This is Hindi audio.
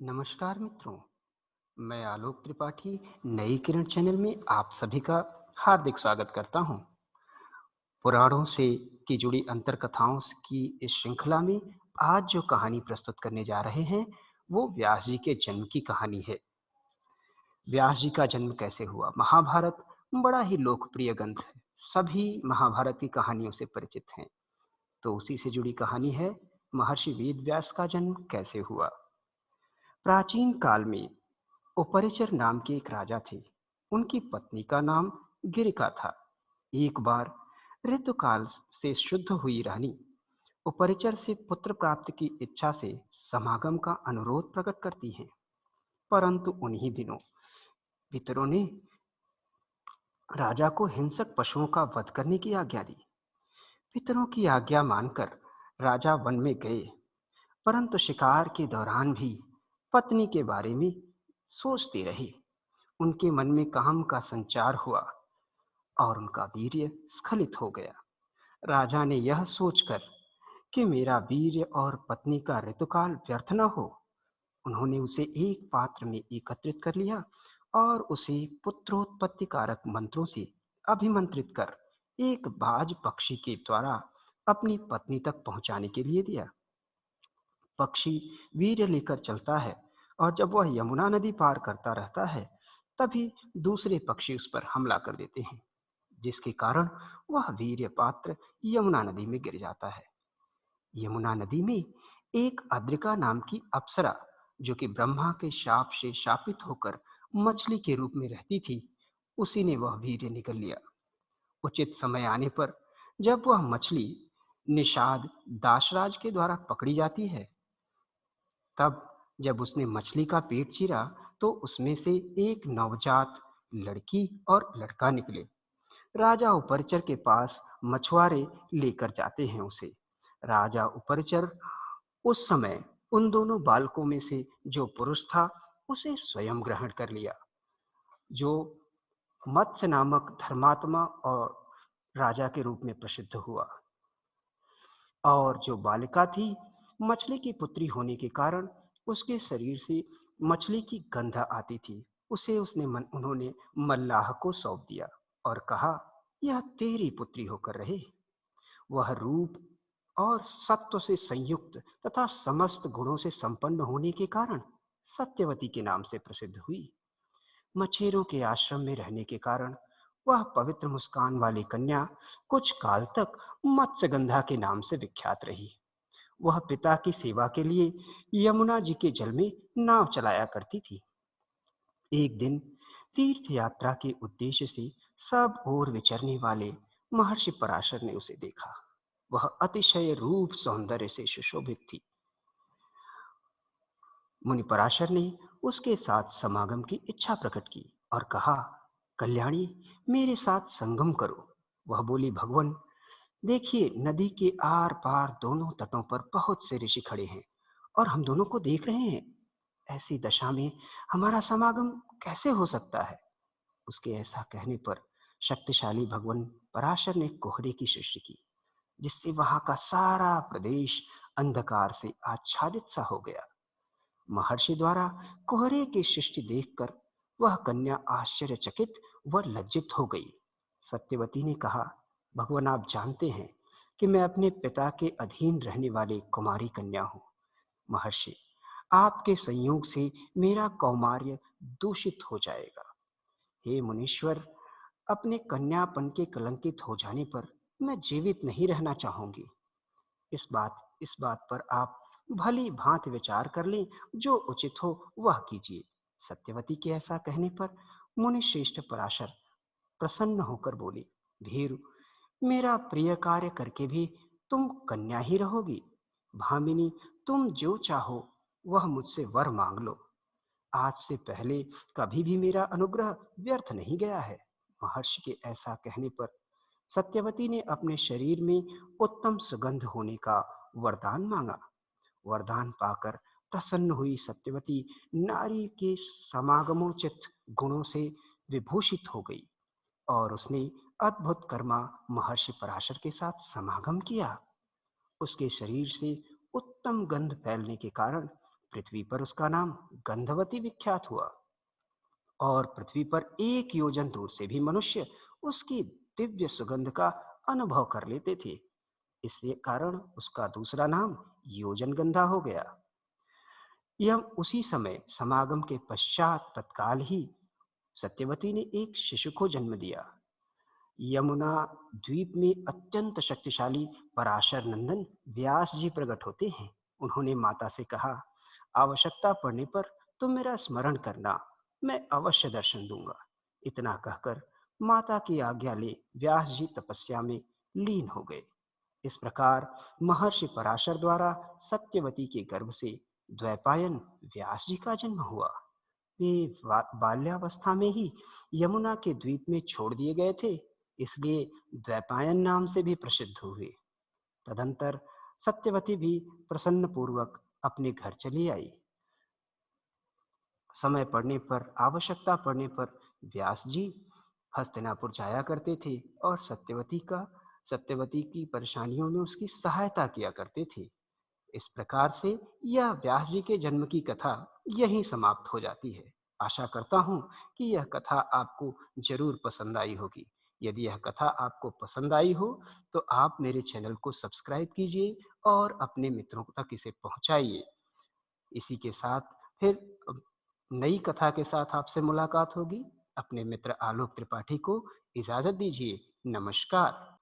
नमस्कार मित्रों, मैं आलोक त्रिपाठी नई किरण चैनल में आप सभी का हार्दिक स्वागत करता हूं। पुराणों से की जुड़ी अंतर कथाओं की इस श्रृंखला में आज जो कहानी प्रस्तुत करने जा रहे हैं, वो व्यास जी के जन्म की कहानी है। व्यास जी का जन्म कैसे हुआ? महाभारत बड़ा ही लोकप्रिय ग्रंथ है। सभी महाभारत की कहानियों से परिचित हैं। तो उसी से जुड़ी कहानी है महर्षि वेद व्यास का जन्म कैसे हुआ। प्राचीन काल में उपरिचर नाम के एक राजा थे। उनकी पत्नी का नाम गिरिका था। एक बार ऋतुकाल से शुद्ध हुई रानी उपरिचर से पुत्र प्राप्ति की इच्छा से समागम का अनुरोध प्रकट करती हैं। परंतु उन्हीं दिनों पितरों ने राजा को हिंसक पशुओं का वध करने की आज्ञा दी। पितरों की आज्ञा मानकर राजा वन में गए, परंतु शिकार के दौरान भी पत्नी के बारे में सोचते रहे। उनके मन में काम का संचार हुआ और उनका वीर्य स्खलित हो गया। राजा ने यह सोचकर कि मेरा वीर्य और पत्नी का ऋतुकाल व्यर्थ न हो, उन्होंने उसे एक पात्र में एकत्रित कर लिया और उसे पुत्रोत्पत्ति कारक मंत्रों से अभिमंत्रित कर एक बाज पक्षी के द्वारा अपनी पत्नी तक पहुंचाने के लिए दिया। पक्षी वीर्य लेकर चलता है और जब वह यमुना नदी पार करता रहता है, तभी दूसरे पक्षी उस पर हमला कर देते हैं, जिसके कारण वह वीर्य पात्र यमुना नदी में गिर जाता है। यमुना नदी में एक अद्रिका नाम की अप्सरा, जो कि ब्रह्मा के शाप से शापित होकर मछली के रूप में रहती थी, उसी ने वह वीर्य निगल लिया। उचित समय आने पर जब वह मछली निषाद दासराज के द्वारा पकड़ी जाती है, तब जब उसने मछली का पेट चीरा तो उसमें से एक नवजात लड़की और लड़का निकले। राजा उपरचर के पास मछुआरे लेकर जाते हैं उसे। राजा उपरचर उस समय उन दोनों बालकों में से जो पुरुष था, उसे स्वयं ग्रहण कर लिया, जो मत्स्य नामक धर्मात्मा और राजा के रूप में प्रसिद्ध हुआ। और जो बालिका थी, मछली की पुत्री होने के कारण उसके शरीर से मछली की गंध आती थी। उसे उन्होंने मल्लाह को सौंप दिया और कहा, यह तेरी पुत्री होकर रहे। वह रूप और सत्व से संयुक्त तथा समस्त गुणों से संपन्न होने के कारण सत्यवती के नाम से प्रसिद्ध हुई। मछेरों के आश्रम में रहने के कारण वह पवित्र मुस्कान वाली कन्या कुछ काल तक मत्स्यगंधा के नाम से विख्यात रही। वह पिता की सेवा के लिए यमुना जी के जल में नाव चलाया करती थी। एक दिन तीर्थ यात्रा के उद्देश्य से सब ओर विचरने वाले महर्षि पराशर ने उसे देखा। वह अतिशय रूप सौंदर्य से सुशोभित थी। मुनि पराशर ने उसके साथ समागम की इच्छा प्रकट की और कहा, कल्याणी, मेरे साथ संगम करो। वह बोली, भगवान, देखिए, नदी के आर पार दोनों तटों पर बहुत से ऋषि खड़े हैं और हम दोनों को देख रहे हैं। ऐसी दशा में हमारा समागम कैसे हो सकता है? उसके ऐसा कहने पर शक्तिशाली भगवान पराशर ने कोहरे की सृष्टि की, जिससे वहां का सारा प्रदेश अंधकार से आच्छादित सा हो गया। महर्षि द्वारा कोहरे की सृष्टि देखकर वह कन्या आश्चर्यचकित व लज्जित हो गई। सत्यवती ने कहा, भगवान, आप जानते हैं कि मैं अपने पिता के अधीन रहने वाली कुमारी कन्या हूँ। महर्षि, आपके संयोग से मेरा कौमार्य दूषित हो जाएगा। हे मुनीश्वर, अपने कन्यापन के कलंकित हो जाने पर मैं जीवित नहीं रहना चाहूंगी। इस बात पर आप भली भांति विचार कर लें, जो उचित हो वह कीजिए। सत्यवती के ऐसा कहने पर मुनि श्रेष्ठ पराशर प्रसन्न होकर बोले, भीरु, मेरा प्रिय कार्य करके भी तुम कन्या ही रहोगी। भामिनी, तुम जो चाहो वह मुझसे वर मांग लो। आज से पहले कभी भी मेरा अनुग्रह व्यर्थ नहीं गया है। महर्षि के ऐसा कहने पर सत्यवती ने अपने शरीर में उत्तम सुगंध होने का वरदान मांगा। वरदान पाकर प्रसन्न हुई सत्यवती नारी के समागमोचित गुणों से विभूषित हो गई और उसने अद्भुत कर्मा महर्षि पराशर के साथ समागम किया। उसके शरीर से उत्तम गंध फैलने के कारण पृथ्वी पर उसका नाम गंधवती विख्यात हुआ और पृथ्वी पर 1 योजन दूर से भी मनुष्य उसकी दिव्य सुगंध का अनुभव कर लेते थे। इसलिए कारण उसका दूसरा नाम योजनगंधा हो गया। यह उसी समय समागम के पश्चात तत्काल ही सत्यवती ने एक शिशु को जन्म दिया। यमुना द्वीप में अत्यंत शक्तिशाली पराशर नंदन व्यास जी प्रकट होते हैं। उन्होंने माता से कहा, आवश्यकता पड़ने पर तुम मेरा स्मरण करना, मैं अवश्य दर्शन दूंगा। इतना कहकर माता की आज्ञा ले व्यास जी तपस्या में लीन हो गए। इस प्रकार महर्षि पराशर द्वारा सत्यवती के गर्भ से द्वैपायन व्यास जी का जन्म हुआ। वे बाल्यावस्था में ही यमुना के द्वीप में छोड़ दिए गए थे, इसलिए द्वैपायन नाम से भी प्रसिद्ध हुए। तदंतर सत्यवती भी प्रसन्न पूर्वक अपने घर चली आई। समय पड़ने पर, आवश्यकता पड़ने पर व्यास जी हस्तिनापुर जाया करते थे और सत्यवती की परेशानियों में उसकी सहायता किया करते थे। इस प्रकार से यह व्यास जी के जन्म की कथा यहीं समाप्त हो जाती है। आशा करता हूँ कि यह कथा आपको जरूर पसंद आई होगी। यदि यह कथा आपको पसंद आई हो तो आप मेरे चैनल को सब्सक्राइब कीजिए और अपने मित्रों तक इसे पहुंचाइए। इसी के साथ फिर नई कथा के साथ आपसे मुलाकात होगी। अपने मित्र आलोक त्रिपाठी को इजाजत दीजिए। नमस्कार।